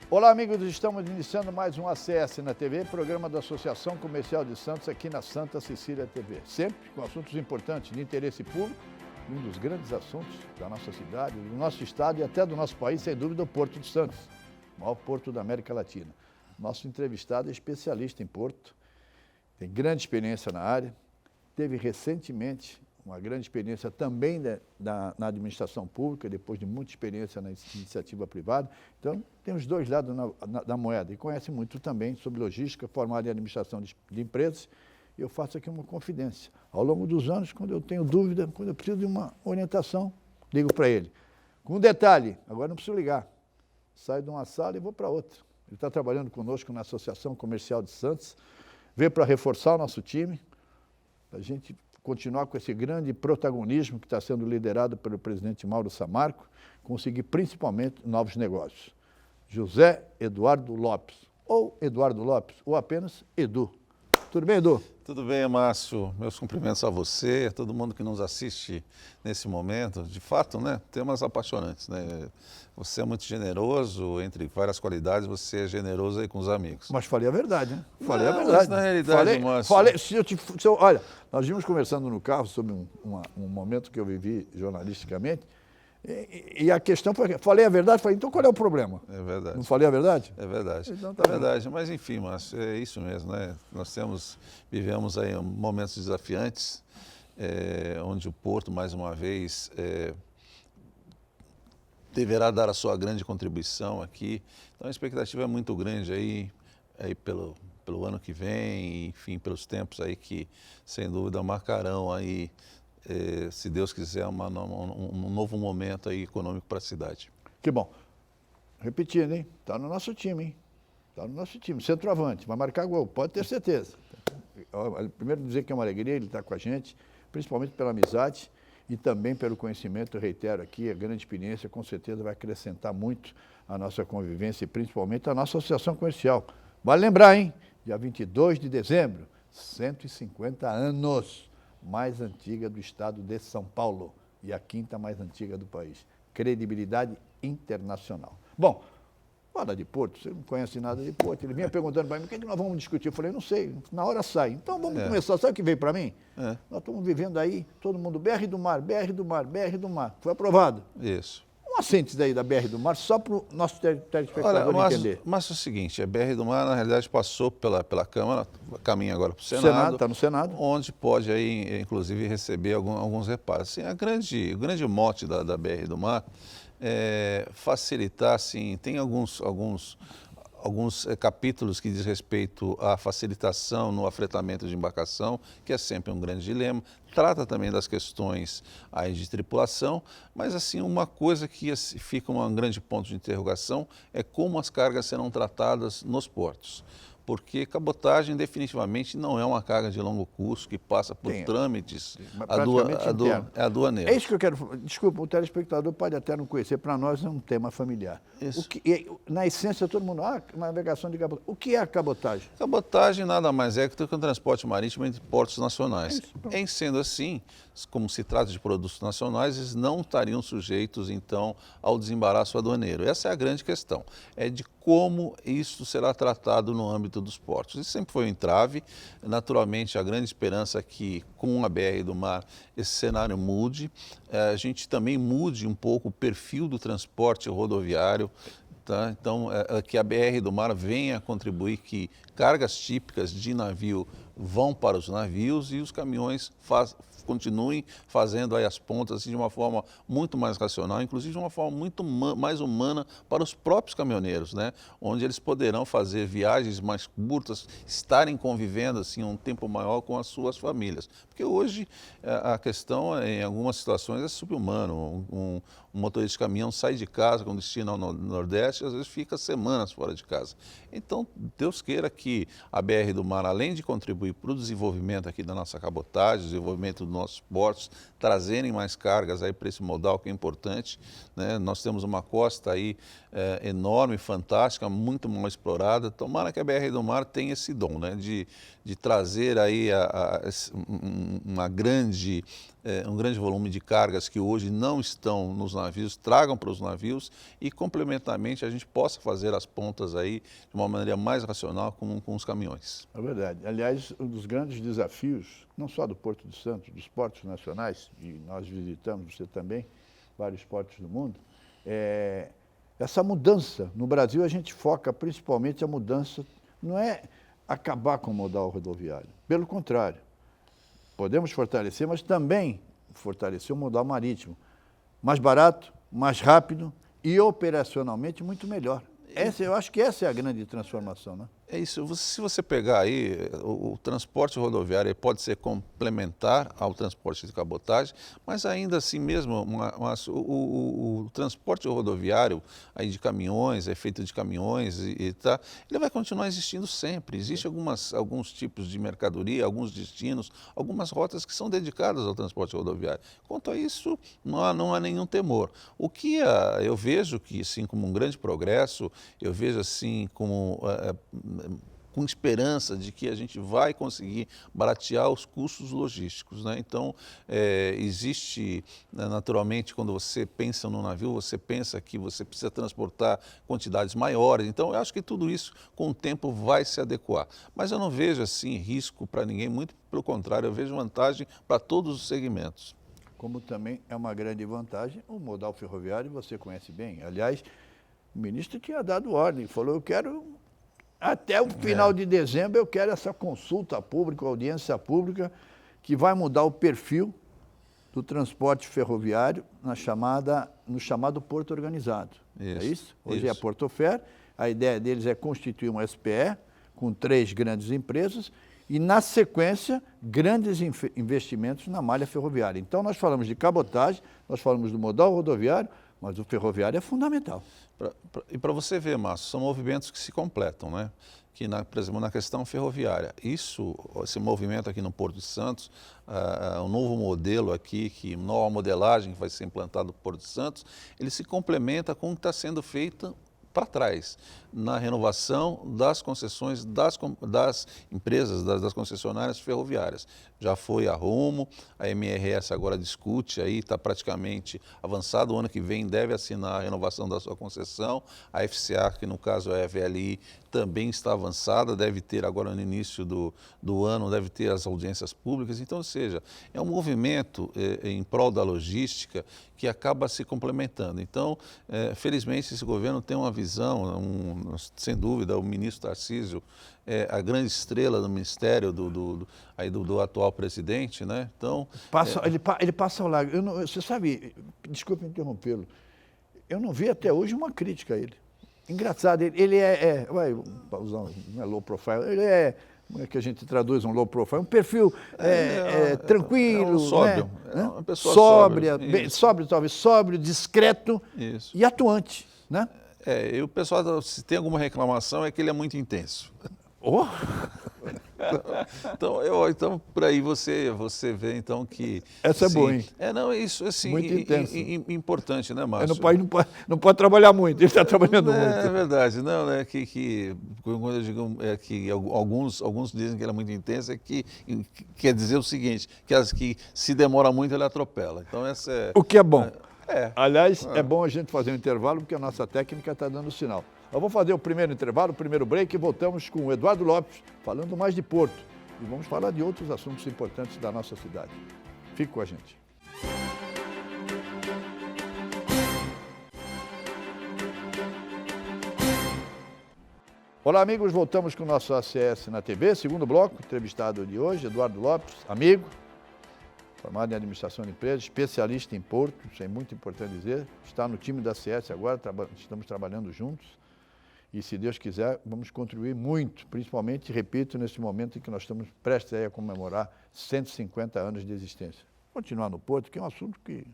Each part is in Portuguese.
Olá, amigos, estamos iniciando mais um ACS na TV, programa da Associação Comercial de Santos, aqui na Santa Cecília TV. Sempre com assuntos importantes de interesse público, e um dos grandes assuntos da nossa cidade, do nosso estado e até do nosso país, sem dúvida, o Porto de Santos, o maior porto da América Latina. Nosso entrevistado é especialista em porto, tem grande experiência na área, teve recentemente uma grande experiência também na administração pública, depois de muita experiência na iniciativa privada. Então, tem os dois lados da moeda e conhece muito também sobre logística, formado em administração de empresas. Eu faço aqui uma confidência. Ao longo dos anos, quando eu tenho dúvida, quando eu preciso de uma orientação, ligo para ele. Com um detalhe, agora não preciso ligar. Saio de uma sala e vou para outra. Ele está trabalhando conosco na Associação Comercial de Santos, veio para reforçar o nosso time, para a gente continuar com esse grande protagonismo que está sendo liderado pelo presidente Mauro Samarco, conseguir principalmente novos negócios. José Eduardo Lopes, ou Eduardo Lopes, ou apenas Edu. Tudo bem, Edu? Tudo bem, Márcio. Meus cumprimentos a você, a todo mundo que nos assiste nesse momento. De fato, né, temas apaixonantes, né? Você é muito generoso, entre várias qualidades, você é generoso aí com os amigos. Mas falei a verdade, né? Falei a verdade. Na realidade, Márcio... Olha, nós vimos conversando no carro sobre um momento que eu vivi jornalisticamente, e a questão foi, falei a verdade, falei, então qual é o problema? É verdade. Não falei a verdade? É verdade. Então, tá é verdade, mas enfim, Márcio, é isso mesmo, né? Vivemos aí momentos desafiantes, onde o Porto, mais uma vez, deverá dar a sua grande contribuição aqui. Então a expectativa é muito grande aí pelo ano que vem, enfim, pelos tempos aí que, sem dúvida, marcarão aí, se Deus quiser, um novo momento aí econômico para a cidade. Que bom. Repetindo, hein? Está no nosso time, hein? Está no nosso time. Centroavante, vai marcar gol, pode ter certeza. Primeiro dizer que é uma alegria ele estar com a gente, principalmente pela amizade e também pelo conhecimento, eu reitero aqui, a grande experiência com certeza vai acrescentar muito a nossa convivência e principalmente a nossa associação comercial. Vale lembrar, hein? Dia 22 de dezembro, 150 anos, mais antiga do estado de São Paulo e a quinta mais antiga do país. Credibilidade internacional. Bom, fala de Porto, você não conhece nada de Porto. Ele vinha perguntando para mim, o que é que nós vamos discutir? Eu falei, não sei, na hora sai. Então vamos começar. Sabe o que veio para mim? Nós estamos vivendo aí, todo mundo, BR do Mar, BR do Mar, BR do Mar. Foi aprovado. Isso. Uma síntese aí da BR do Mar, só para o nosso telespectador entender. Mas é o seguinte, a BR do Mar, na realidade, passou pela Câmara, caminha agora para o Senado. Está no Senado. Onde pode, aí, inclusive, receber alguns reparos. Assim, o grande mote da BR do Mar é facilitar, assim, tem alguns capítulos que diz respeito à facilitação no afretamento de embarcação, que é sempre um grande dilema. Trata também das questões aí de tripulação, mas assim, uma coisa que fica um grande ponto de interrogação é como as cargas serão tratadas nos portos. Porque cabotagem definitivamente não é uma carga de longo curso que passa por trâmites aduaneiros. É isso que eu quero falar. Desculpa, o telespectador pode até não conhecer, para nós é um tema familiar. Isso. Na essência, todo mundo, navegação de cabotagem. O que é a cabotagem? Cabotagem nada mais é que o transporte marítimo entre portos nacionais. Em sendo assim, como se trata de produtos nacionais, eles não estariam sujeitos, então, ao desembaraço aduaneiro. Essa é a grande questão, é de como isso será tratado no âmbito dos portos. Isso sempre foi um entrave. Naturalmente, a grande esperança é que, com a BR do Mar, esse cenário mude. A gente também mude um pouco o perfil do transporte rodoviário. Tá? Então, que a BR do Mar venha a contribuir que cargas típicas de navio vão para os navios e os caminhões continuem fazendo aí as pontas assim, de uma forma muito mais racional, inclusive de uma forma muito mais humana para os próprios caminhoneiros, né? Onde eles poderão fazer viagens mais curtas, estarem convivendo assim um tempo maior com as suas famílias. Porque hoje a questão, em algumas situações, é subhumano. Um motorista de caminhão sai de casa com destino ao Nordeste e às vezes fica semanas fora de casa. Então, Deus queira que a BR do Mar, além de contribuir para o desenvolvimento aqui da nossa cabotagem, desenvolvimento dos nossos portos, trazerem mais cargas aí para esse modal que é importante, né? Nós temos uma costa aí enorme, fantástica, muito mal explorada. Tomara que a BR do Mar tenha esse dom, né? De trazer aí uma grande um grande volume de cargas que hoje não estão nos navios, tragam para os navios e, complementarmente, a gente possa fazer as pontas aí de uma maneira mais racional com os caminhões. É verdade. Aliás, um dos grandes desafios, não só do Porto de Santos, dos portos nacionais, e nós visitamos, você também, vários portos do mundo, é essa mudança. No Brasil, a gente foca principalmente a mudança, não é acabar com o modal rodoviário. Pelo contrário, podemos fortalecer, mas também fortalecer o modal marítimo. Mais barato, mais rápido e operacionalmente muito melhor. Eu acho que essa é a grande transformação, né? É isso. Se você pegar aí, o transporte rodoviário pode ser complementar ao transporte de cabotagem, mas ainda assim mesmo, o transporte rodoviário aí de caminhões, é feito de caminhões ele vai continuar existindo sempre. Existem alguns tipos de mercadoria, alguns destinos, algumas rotas que são dedicadas ao transporte rodoviário. Quanto a isso, não há nenhum temor. O que eu vejo que, assim, como um grande progresso, eu vejo assim como com esperança de que a gente vai conseguir baratear os custos logísticos, né? Então, existe, naturalmente, quando você pensa no navio, você pensa que você precisa transportar quantidades maiores. Então, eu acho que tudo isso, com o tempo, vai se adequar. Mas eu não vejo, assim, risco para ninguém, muito pelo contrário, eu vejo vantagem para todos os segmentos. Como também é uma grande vantagem o modal ferroviário, você conhece bem. Aliás, o ministro tinha dado ordem, falou, eu quero, até o final de dezembro, eu quero essa consulta pública, audiência pública, que vai mudar o perfil do transporte ferroviário no chamado Porto Organizado. Isso, é isso? Hoje é a Portofer, a ideia deles é constituir uma SPE com 3 grandes empresas e, na sequência, grandes investimentos na malha ferroviária. Então, nós falamos de cabotagem, nós falamos do modal rodoviário, mas o ferroviário é fundamental. E para você ver, Márcio, são movimentos que se completam, né? Que, por exemplo, na questão ferroviária, esse movimento aqui no Porto de Santos, um novo modelo aqui, nova modelagem que vai ser implantado no Porto de Santos, ele se complementa com o que está sendo feito para trás, na renovação das concessões das empresas, das concessionárias ferroviárias. Já foi a Rumo, a MRS agora discute aí, está praticamente avançado, o ano que vem deve assinar a renovação da sua concessão, a FCA, que no caso é a VLI, também está avançada, deve ter agora no início do ano, deve ter as audiências públicas. Então, ou seja, é um movimento em prol da logística que acaba se complementando. Então, felizmente, esse governo tem uma visão, sem dúvida, o ministro Tarcísio é a grande estrela do ministério do atual presidente, né? Então, ele passa ao largo. Você sabe, desculpe interrompê-lo, eu não vi até hoje uma crítica a ele. Engraçado, ele não é low profile, ele como é que a gente traduz um low profile? Um perfil tranquilo, sóbrio, né? Uma pessoa sóbrio, discreto e atuante, né? E o pessoal, se tem alguma reclamação, é que ele é muito intenso. Então, por aí você vê, então, que... Essa é boa, hein? Isso, assim, muito intenso. Importante, né, Márcio? Não pode trabalhar muito, ele está trabalhando muito. É verdade, não, né, quando eu digo que alguns dizem que ele é muito intenso, quer dizer o seguinte, que se demora muito, ele atropela. Então, essa é... O que é bom. Aliás, é bom a gente fazer um intervalo, porque a nossa técnica está dando sinal. Eu vou fazer o primeiro intervalo, o primeiro break, e voltamos com o Eduardo Lopes, falando mais de Porto. E vamos falar de outros assuntos importantes da nossa cidade. Fique com a gente. Olá, amigos. Voltamos com o nosso ACS na TV, segundo bloco, entrevistado de hoje, Eduardo Lopes, amigo, formado em administração de empresas, especialista em Porto, isso é muito importante dizer, está no time da ACS agora, estamos trabalhando juntos. E, se Deus quiser, vamos contribuir muito, principalmente, repito, nesse momento em que nós estamos prestes a comemorar 150 anos de existência. Continuar no Porto, que é um assunto que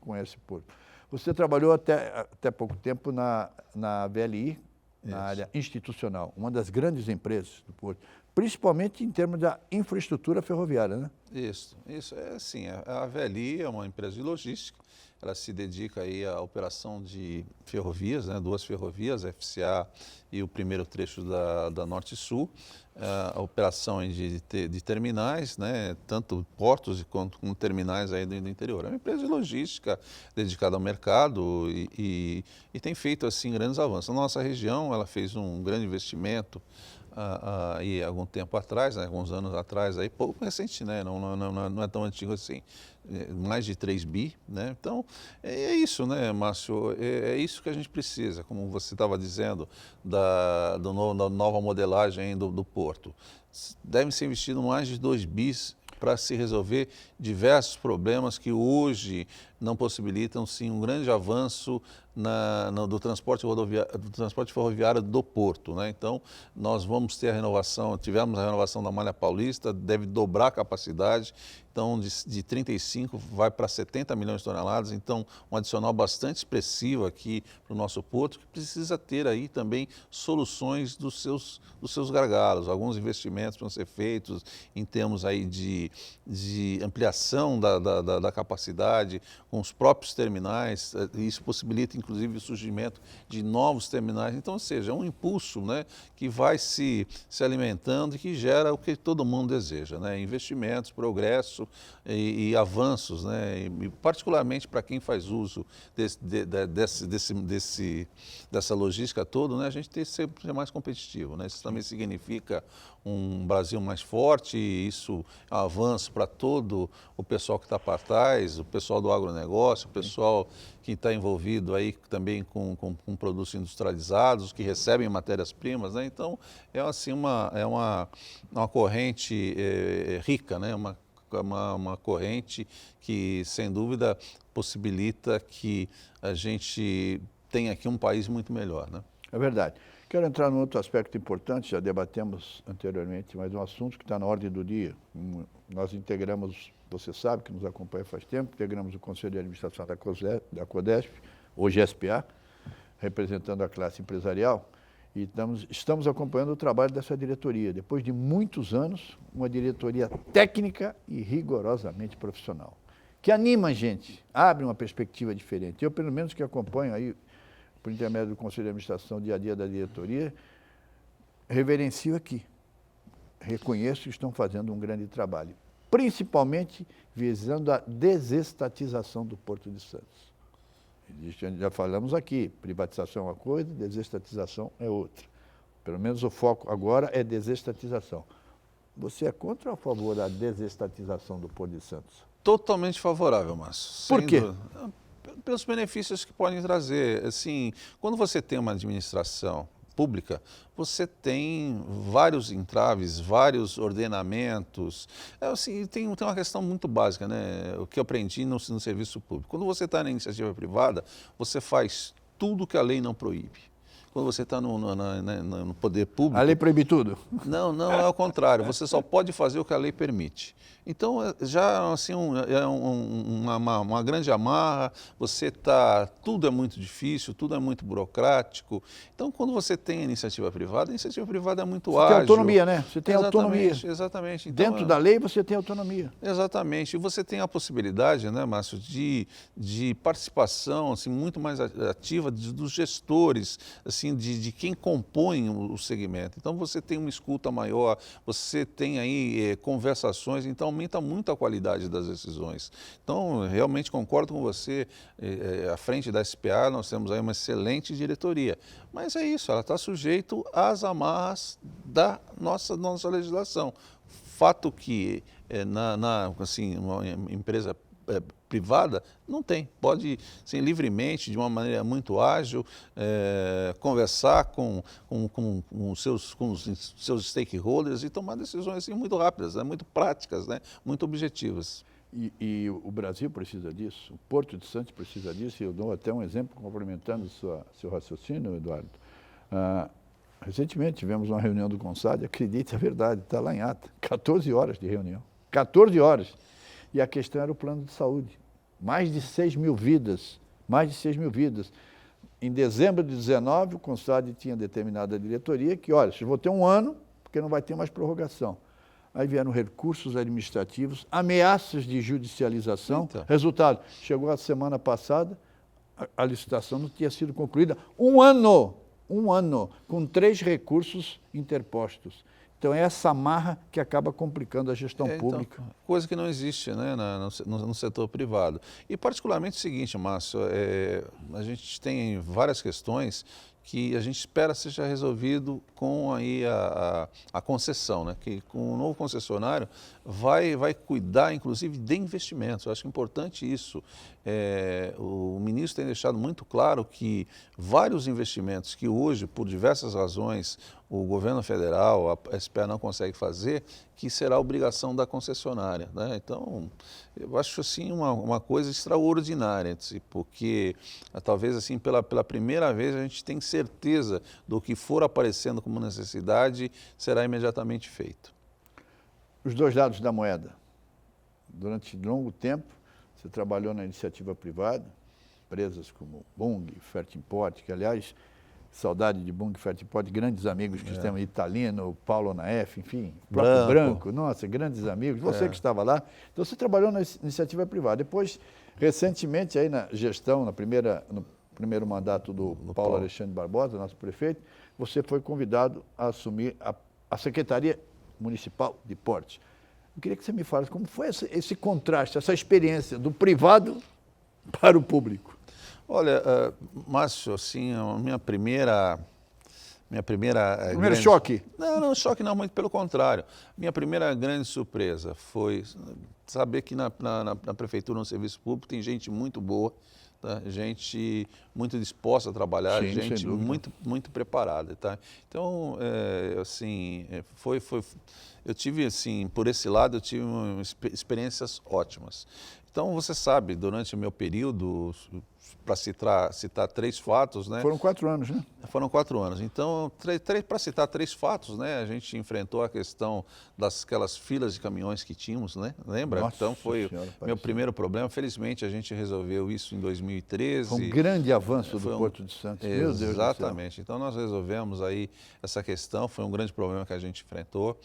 conhece o Porto. Você trabalhou até pouco tempo na VLI, na área institucional, uma das grandes empresas do Porto, principalmente em termos da infraestrutura ferroviária, né? Isso é assim, a VLI é uma empresa de logística, ela se dedica aí à operação de ferrovias, né, 2 ferrovias, a FCA e o primeiro trecho da Norte-Sul, a operação de terminais, né, tanto portos quanto com terminais aí do interior. É uma empresa de logística dedicada ao mercado e tem feito assim grandes avanços. A nossa região, ela fez um grande investimento aí algum tempo atrás, né, alguns anos atrás, aí, pouco recente, né, não é tão antigo assim, mais de 3 bi, né? Então, é isso, né, Márcio? É isso que a gente precisa, como você estava dizendo, da nova modelagem do porto. Deve ser investido mais de 2 bis para se resolver diversos problemas que hoje não possibilitam, sim, um grande avanço do transporte ferroviário do porto, né? Então, nós vamos ter tivemos a renovação da Malha Paulista, deve dobrar a capacidade, então de 35 vai para 70 milhões de toneladas, então um adicional bastante expressivo aqui para o nosso porto, que precisa ter aí também soluções dos seus gargalos, alguns investimentos vão ser feitos em termos aí de ampliação da capacidade, com os próprios terminais, isso possibilita inclusive o surgimento de novos terminais, então, ou seja, é um impulso, né, que vai se alimentando e que gera o que todo mundo deseja, né, investimentos, progresso e avanços, né, e particularmente para quem faz uso dessa logística toda, né, a gente tem que ser mais competitivo, né, isso também significa um Brasil mais forte, e isso é um avanço para todo o pessoal que está para trás, o pessoal do agronegócio, o pessoal que está envolvido aí também com produtos industrializados, que recebem matérias-primas, né? Então, é assim uma corrente rica, né? Uma corrente que, sem dúvida, possibilita que a gente tenha aqui um país muito melhor, né? É verdade. Quero entrar num outro aspecto importante, já debatemos anteriormente, mas um assunto que está na ordem do dia. Nós integramos, você sabe que nos acompanha faz tempo, integramos o Conselho de Administração da CODESP, hoje SPA, representando a classe empresarial, e estamos acompanhando o trabalho dessa diretoria. Depois de muitos anos, uma diretoria técnica e rigorosamente profissional, que anima a gente, abre uma perspectiva diferente. Eu, pelo menos, que acompanho aí, por intermédio do Conselho de Administração, dia a dia da diretoria, reverencio aqui. Reconheço que estão fazendo um grande trabalho, principalmente visando a desestatização do Porto de Santos. Já falamos aqui, privatização é uma coisa, desestatização é outra. Pelo menos o foco agora é desestatização. Você é contra ou a favor da desestatização do Porto de Santos? Totalmente favorável, Márcio. Por quê? Pelos benefícios que podem trazer. Assim, quando você tem uma administração pública, você tem vários entraves, vários ordenamentos. Assim, tem uma questão muito básica, né? O que eu aprendi no serviço público. Quando você está na iniciativa privada, você faz tudo que a lei não proíbe. Quando você está no poder público... A lei proíbe tudo? Não, é ao contrário. Você só pode fazer o que a lei permite. Então, já assim, uma grande amarra, tudo é muito difícil, tudo é muito burocrático. Então, quando você tem a iniciativa privada é muito ágil. Você tem autonomia, né? Você tem autonomia. Exatamente. Então, dentro da lei você tem autonomia. Exatamente. E você tem a possibilidade, né, Márcio, de participação assim, muito mais ativa dos gestores, assim, de quem compõe o segmento. Então, você tem uma escuta maior, você tem aí conversações, então aumenta muito a qualidade das decisões. Então, realmente concordo com você, à frente da SPA nós temos aí uma excelente diretoria, mas é isso, ela está sujeita às amarras da nossa legislação. Fato que assim, uma empresa privada não tem, pode sim, livremente, de uma maneira muito ágil, conversar com os seus stakeholders e tomar decisões assim, muito rápidas, né, muito práticas, né, muito objetivas. E o Brasil precisa disso, o Porto de Santos precisa disso, e eu dou até um exemplo complementando seu raciocínio, Eduardo. Recentemente tivemos uma reunião do CONSAD, acredite, é verdade, está lá em ata, 14 horas de reunião, 14 horas. E a questão era o plano de saúde. Mais de 6 mil vidas. Em dezembro de 2019, o CONSAD tinha determinado à diretoria que, olha, vocês vão ter um ano, porque não vai ter mais prorrogação. aí vieram recursos administrativos, ameaças de judicialização. Então. Resultado, chegou a semana passada, a licitação não tinha sido concluída. Um ano, com 3 recursos interpostos. Então, é essa marra que acaba complicando a gestão pública. Então, coisa que não existe, né, no setor privado. E particularmente o seguinte, Márcio, a gente tem várias questões que a gente espera seja resolvido com aí a concessão, né? Que com o novo concessionário vai cuidar, inclusive, de investimentos. Eu acho importante isso. O ministro tem deixado muito claro que vários investimentos que hoje, por diversas razões, o governo federal, a SPA não consegue fazer, que será obrigação da concessionária, né? Então, eu acho assim uma coisa extraordinária, porque talvez assim pela primeira vez a gente tem certeza do que for aparecendo como necessidade será imediatamente feito. Os dois lados da moeda. Durante longo tempo, você trabalhou na iniciativa privada, empresas como Bung, Fertimport, que aliás, saudade de Bung, Fertimport, grandes amigos que temos, Italino, Paulo Naef, enfim, próprio Branco, nossa, grandes amigos, você que estava lá. Então você trabalhou na iniciativa privada. Depois, recentemente, aí na gestão, no primeiro mandato do Paulo Alexandre Barbosa, nosso prefeito, você foi convidado a assumir a Secretaria Municipal de Portos. Eu queria que você me falasse como foi esse contraste, essa experiência do privado para o público. Olha, Márcio, assim, a minha primeira Primeiro choque? Não, choque não, muito pelo contrário. Minha primeira grande surpresa foi saber que na prefeitura, no serviço público, tem gente muito boa, tá? Gente muito disposta a trabalhar, sim, gente muito preparada, tá? Então, assim, eu tive, assim, por esse lado, eu tive experiências ótimas. Então, você sabe, durante o meu período, para citar 3 fatos, né? Foram 4 anos, né? Foram 4 anos. Então, para citar 3 fatos, né? A gente enfrentou a questão daquelas filas de caminhões que tínhamos, né? Lembra? Nossa então, foi senhora, meu primeiro problema. Felizmente, a gente resolveu isso em 2013. Foi um grande avanço do Porto de Santos, meu Deus do céu. Exatamente. Então, nós resolvemos aí essa questão. Foi um grande problema que a gente enfrentou.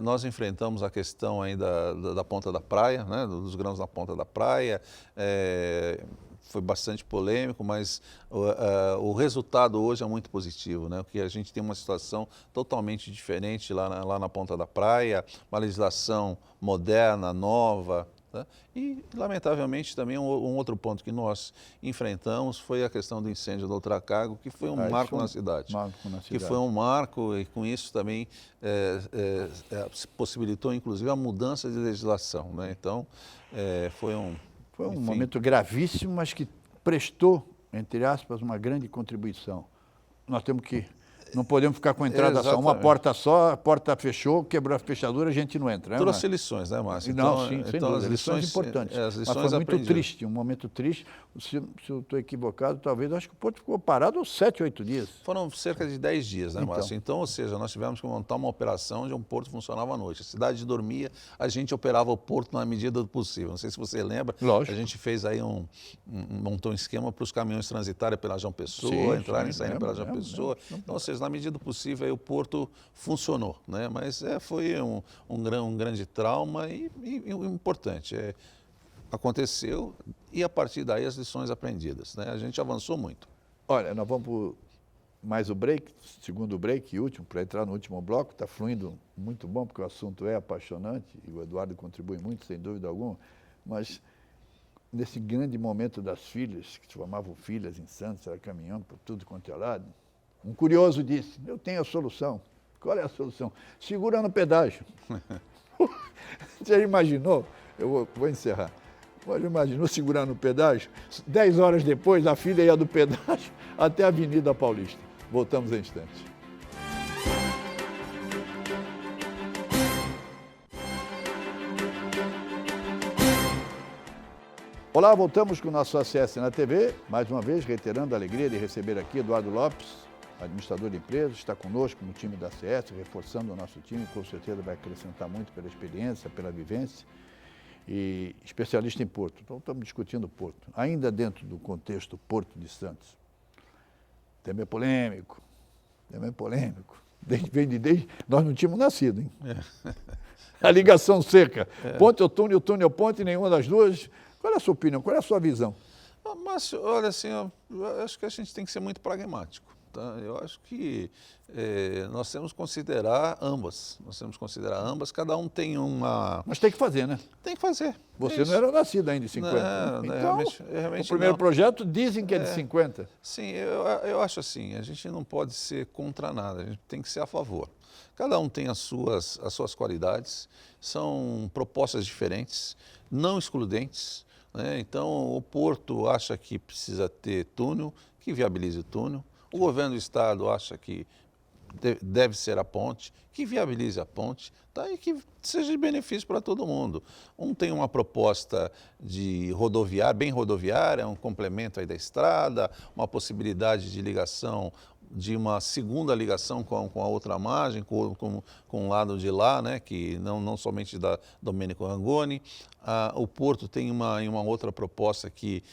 Nós enfrentamos a questão aí da ponta da praia, né? Dos grãos na ponta da praia. Foi bastante polêmico, mas o resultado hoje é muito positivo, né? Porque a gente tem uma situação totalmente diferente lá na ponta da praia, uma legislação moderna, nova. Tá? E, lamentavelmente, também um outro ponto que nós enfrentamos foi a questão do incêndio do Ultracargo, que foi um marco na cidade. Que foi um marco e, com isso, também possibilitou, inclusive, a mudança de legislação, né? Então, foi um momento gravíssimo, mas que prestou, entre aspas, uma grande contribuição. Nós temos que... Não podemos ficar com a entrada só, uma porta só, a porta fechou, quebrou a fechadura, a gente não entra. Trouxe lições, né, Márcio? Não, sim, sem dúvida, lições importantes. Mas foi muito triste, um momento triste. Se eu estou equivocado, talvez, acho que o Porto ficou parado 7, 8 dias. Foram cerca de 10 dias, né, Márcio? Então, ou seja, nós tivemos que montar uma operação onde um porto funcionava à noite. A cidade dormia, a gente operava o porto na medida do possível. Não sei se você lembra, lógico. A gente fez aí montou um esquema para os caminhões transitarem pela João Pessoa, entrarem e saírem pela João Pessoa. Então, ou seja, na medida do possível, aí o porto funcionou, né? Mas foi um grande trauma e importante. Aconteceu e, a partir daí, as lições aprendidas, né? A gente avançou muito. Olha, nós vamos para mais o break, segundo break e último, para entrar no último bloco. Está fluindo muito bom, porque o assunto é apaixonante e o Eduardo contribui muito, sem dúvida alguma, mas nesse grande momento das filhas, que se chamavam filhas em Santos, era caminhando por tudo quanto é lado, um curioso disse, eu tenho a solução. Qual é a solução? Segura no pedágio. Você já imaginou? Eu vou encerrar. Você imaginou segurar no pedágio? 10 horas depois, a filha ia do pedágio até a Avenida Paulista. Voltamos em instantes. Olá, voltamos com o nosso ACS na TV. Mais uma vez, reiterando a alegria de receber aqui Eduardo Lopes, administrador de empresas, está conosco no time da ACS, reforçando o nosso time, com certeza vai acrescentar muito pela experiência, pela vivência, e especialista em Porto. Então, estamos discutindo Porto, ainda dentro do contexto Porto de Santos. O tema é polêmico, nós não tínhamos nascido, hein? A ligação seca. Ponte ou túnel ponte, nenhuma das duas. Qual é a sua opinião? Qual é a sua visão? Márcio, olha assim, eu acho que a gente tem que ser muito pragmático. Tá? Eu acho que nós temos que considerar ambas. Cada um tem uma... Mas tem que fazer, né? Tem que fazer. Você não era nascido ainda em 50. Não, então, realmente o primeiro não. projeto dizem que é de 50. Sim, eu acho assim, a gente não pode ser contra nada, a gente tem que ser a favor. Cada um tem as suas qualidades, são propostas diferentes, não excludentes. Né? Então, o Porto acha que precisa ter túnel, que viabilize o túnel. O governo do estado acha que deve ser a ponte, que viabilize a ponte, tá? E que seja de benefício para todo mundo. Um tem uma proposta de rodoviária, bem rodoviária, um complemento aí da estrada, uma possibilidade de ligação, de uma segunda ligação com a outra margem, com o lado de lá, né, que não somente da Domênico Rangoni. O Porto tem uma outra proposta que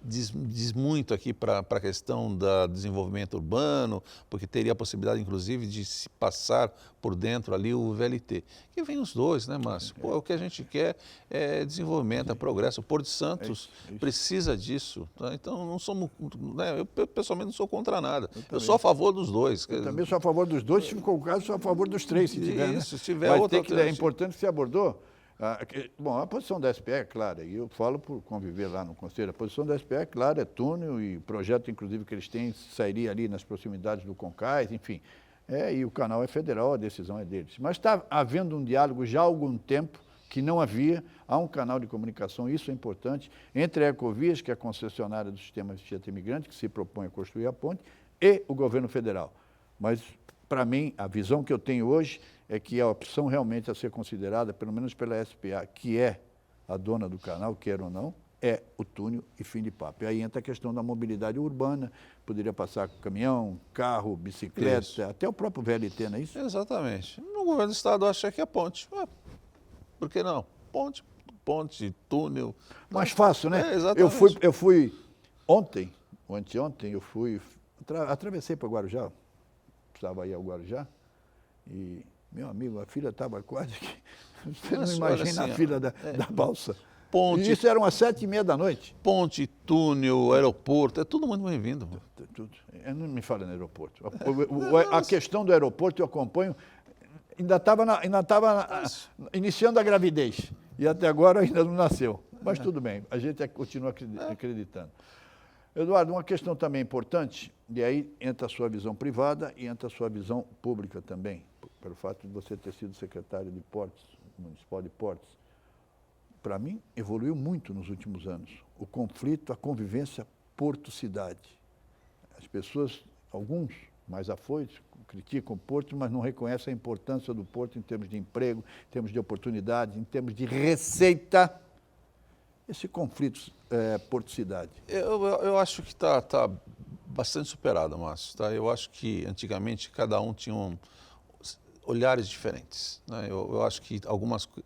diz muito aqui para a questão do desenvolvimento urbano, porque teria a possibilidade, inclusive, de se passar por dentro ali o VLT. Que vem os dois, né, Márcio? Pô, o que a gente quer é desenvolvimento, é progresso. O Porto de Santos precisa disso. Tá? Então, não somos, né, eu pessoalmente não sou contra nada. Eu sou a favor dos dois. Eu também sou a favor dos dois, se for o caso, sou a favor dos três, se tiver. Isso, né? se tiver Mas outra tem que, é importante que você abordou. Bom, a posição da SPE é clara, e eu falo por conviver lá no Conselho, a posição da SPE é clara, é túnel e projeto, inclusive, que eles têm, sairia ali nas proximidades do Concais, enfim. E o canal é federal, a decisão é deles. Mas está havendo um diálogo já há algum tempo, que não havia, há um canal de comunicação, isso é importante, entre a Ecovias, que é a concessionária do sistema Vistieta Imigrante, que se propõe a construir a ponte, e o governo federal. Mas, para mim, a visão que eu tenho hoje é que a opção realmente a ser considerada, pelo menos pela SPA, que é a dona do canal, quer ou não, é o túnel e fim de papo. E aí entra a questão da mobilidade urbana, poderia passar com caminhão, carro, bicicleta, isso. Até o próprio VLT, não é isso? Exatamente. No governo do estado acha que é ponte. Por que não? Ponte, túnel. Mais fácil, né? Exatamente. Eu fui ontem, ou anteontem, atravessei para Guarujá, precisava ir ao Guarujá, e meu amigo, a fila estava quase que... Você não imagina assim, a fila da balsa. Ponte, e isso eram às 7h30 da noite. Ponte, túnel, aeroporto, é tudo muito bem-vindo. Tudo. Eu não me fala no aeroporto. A questão do aeroporto eu acompanho, ainda estava iniciando a gravidez. E até agora ainda não nasceu. Mas tudo bem, a gente continua acreditando. Eduardo, uma questão também importante, e aí entra a sua visão privada e entra a sua visão pública também, pelo fato de você ter sido secretário de Portos, municipal de Portos. Para mim, evoluiu muito nos últimos anos. O conflito, a convivência Porto-cidade. As pessoas, alguns mais afoitos, criticam o Porto, mas não reconhecem a importância do Porto em termos de emprego, em termos de oportunidades, em termos de receita. Esse conflito Porto-cidade? Eu acho que está bastante superado, Márcio. Tá? Eu acho que antigamente cada um tinha olhares diferentes. Né? Eu acho que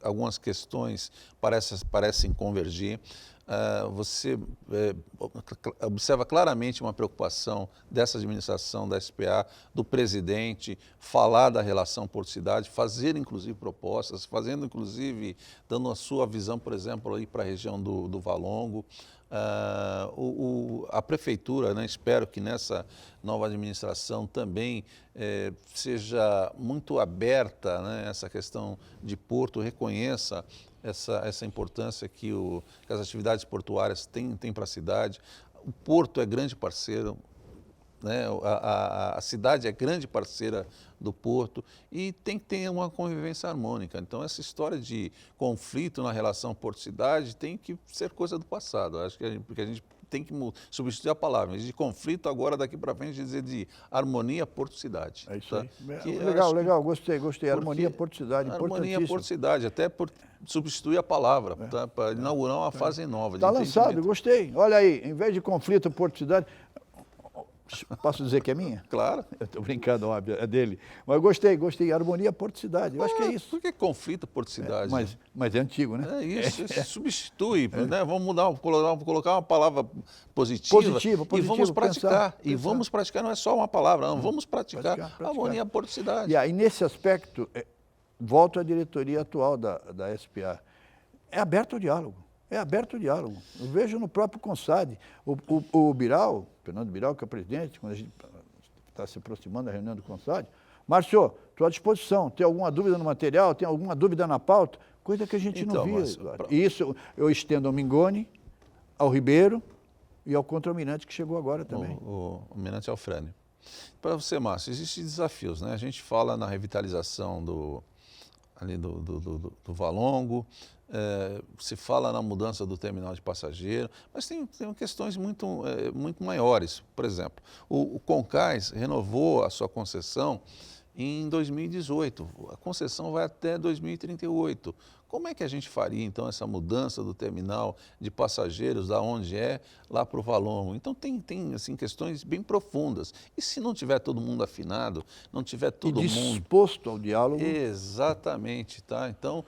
algumas questões parecem convergir. Você observa claramente uma preocupação dessa administração da SPA, do presidente, falar da relação Porto-cidade, fazer inclusive propostas, dando a sua visão, por exemplo, aí para a região do Valongo. A prefeitura, né, espero que nessa nova administração também seja muito aberta, né, essa questão de Porto, reconheça essa importância que as atividades portuárias têm para a cidade. O Porto é grande parceiro, né? A cidade é grande parceira do Porto e tem que ter uma convivência harmônica. Então, essa história de conflito na relação Porto-cidade tem que ser coisa do passado. Acho que porque a gente tem que substituir a palavra, de conflito agora daqui para frente, dizer de harmonia Porto-cidade. É isso aí. Tá? Legal, gostei. Harmonia Porto-cidade, harmonia Porto-cidade, até por substituir a palavra, tá? Para inaugurar uma fase nova. Está lançado, gostei. Olha aí, em vez de conflito Porto-cidade, posso dizer que é minha? Claro. Eu estou brincando, óbvio, é dele. Mas eu gostei. Harmonia Porto-cidade. Eu acho que é isso. Por que conflito Porto-cidade? Mas é antigo, né? É isso, substitui. Né? Vamos mudar, colocar uma palavra positiva e vamos praticar. Pensar. Vamos praticar, não é só uma palavra, não. Vamos praticar harmonia Porto-cidade. E aí, nesse aspecto, volto à diretoria atual da SPA. É aberto ao diálogo. É aberto o diálogo. Eu vejo no próprio CONSAD. O Biral, Fernando Biral, que é o presidente, quando a gente está se aproximando da reunião do CONSAD, Márcio, estou à disposição. Tem alguma dúvida no material? Tem alguma dúvida na pauta? Coisa que a gente não via. E isso eu estendo ao Mingoni, ao Ribeiro e ao contra-almirante que chegou agora também. O almirante Alfrânio. Para você, Márcio, existem desafios, né? A gente fala na revitalização do Valongo, se fala na mudança do terminal de passageiro, mas tem questões muito maiores. Por exemplo, o Concais renovou a sua concessão em 2018. A concessão vai até 2038. Como é que a gente faria, então, essa mudança do terminal de passageiros, da onde lá para o Valongo? Então, tem assim, questões bem profundas. E se não tiver todo mundo afinado, não tiver todo mundo... disposto ao diálogo? Exatamente, tá? Então,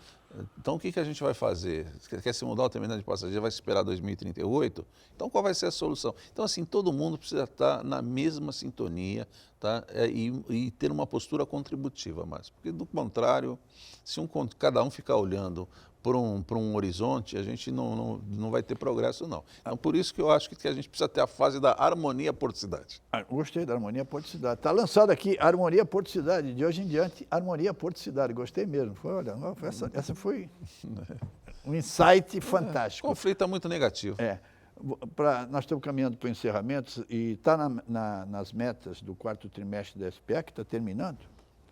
o que a gente vai fazer? Quer se mudar o terminal de passageiro, vai esperar 2038? Então, qual vai ser a solução? Então, assim, todo mundo precisa estar na mesma sintonia, tá? E ter uma postura contributiva mais. Porque, do contrário, se cada um ficar olhando para um horizonte, a gente não vai ter progresso, não. Então, por isso que eu acho que a gente precisa ter a fase da harmonia Porto Cidade. Gostei da harmonia Porto Cidade. Está lançado aqui, harmonia Porto Cidade. De hoje em diante, harmonia Porto Cidade. Gostei mesmo. Essa foi um insight fantástico. O conflito é muito negativo. Nós estamos caminhando para o encerramento e está nas metas do 4º trimestre da SPA, que está terminando.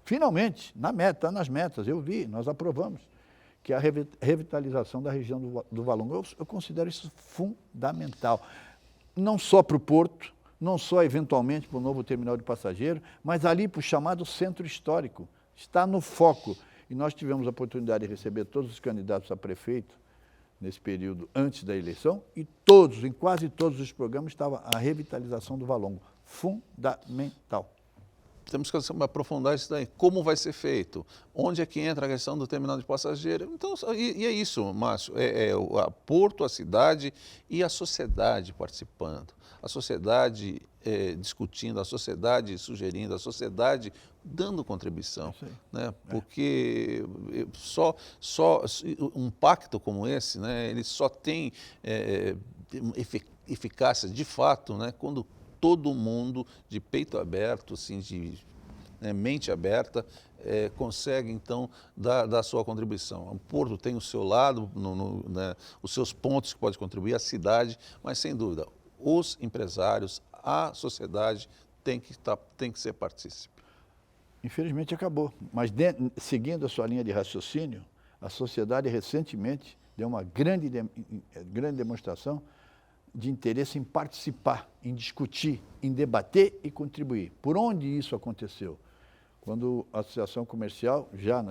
Finalmente, está nas metas, eu vi, nós aprovamos, que é a revitalização da região do Valongo. Eu considero isso fundamental, não só para o Porto, não só eventualmente para o novo terminal de passageiro, mas ali para o chamado centro histórico, está no foco. E nós tivemos a oportunidade de receber todos os candidatos a prefeito nesse período antes da eleição e em quase todos os programas estava a revitalização do Valongo, fundamental. Temos que aprofundar isso daí. Como vai ser feito? Onde é que entra a questão do terminal de passageiro? Então, e é isso, Márcio, a Porto, a cidade e a sociedade participando. A sociedade discutindo, a sociedade sugerindo, a sociedade dando contribuição. Né? Porque só um pacto como esse, né, ele só tem eficácia de fato, né, quando todo mundo, de peito aberto, assim, de mente aberta, consegue, então, dar a sua contribuição. O Porto tem o seu lado, os seus pontos que pode contribuir, a cidade, mas, sem dúvida, os empresários, a sociedade tem que ser partícipe. Infelizmente acabou, mas seguindo a sua linha de raciocínio, a sociedade recentemente deu uma grande demonstração de interesse em participar, em discutir, em debater e contribuir. Por onde isso aconteceu? Quando a Associação Comercial, já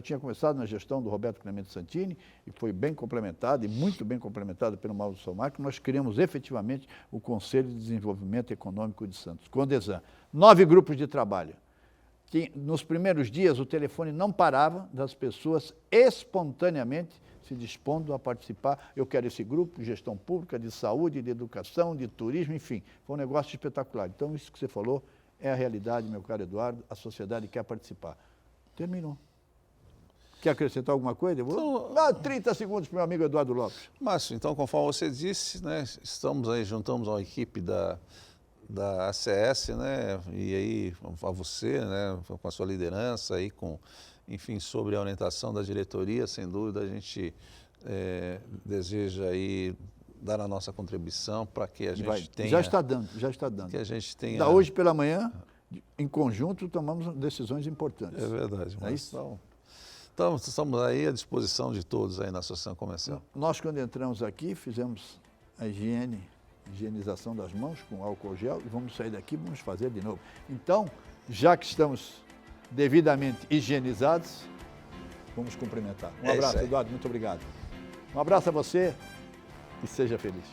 tinha começado na gestão do Roberto Clemente Santini, e foi bem complementada, e muito bem complementada pelo Mauro Somarco, nós criamos efetivamente o Conselho de Desenvolvimento Econômico de Santos, CONDESAN. 9 grupos de trabalho. Nos primeiros dias, o telefone não parava das pessoas espontaneamente se dispondo a participar. Eu quero esse grupo, gestão pública, de saúde, de educação, de turismo, enfim. Foi um negócio espetacular. Então, isso que você falou é a realidade, meu caro Eduardo. A sociedade quer participar. Terminou. Quer acrescentar alguma coisa? Dá 30 segundos para o meu amigo Eduardo Lopes. Márcio, então, conforme você disse, né, juntamos a equipe da ACS, né, e aí a você, né, com a sua liderança, aí, enfim, sobre a orientação da diretoria, sem dúvida, a gente deseja aí dar a nossa contribuição para que a gente tenha... Já está dando. Que a gente tenha... Da hoje pela manhã, em conjunto, tomamos decisões importantes. É verdade. É isso? Então, estamos aí à disposição de todos aí na Associação Comercial. Nós, quando entramos aqui, fizemos a higienização das mãos com álcool gel e vamos sair daqui, vamos fazer de novo. Então, já que estamos devidamente higienizados, vamos cumprimentar. Um abraço, Eduardo, muito obrigado. Um abraço a você e seja feliz.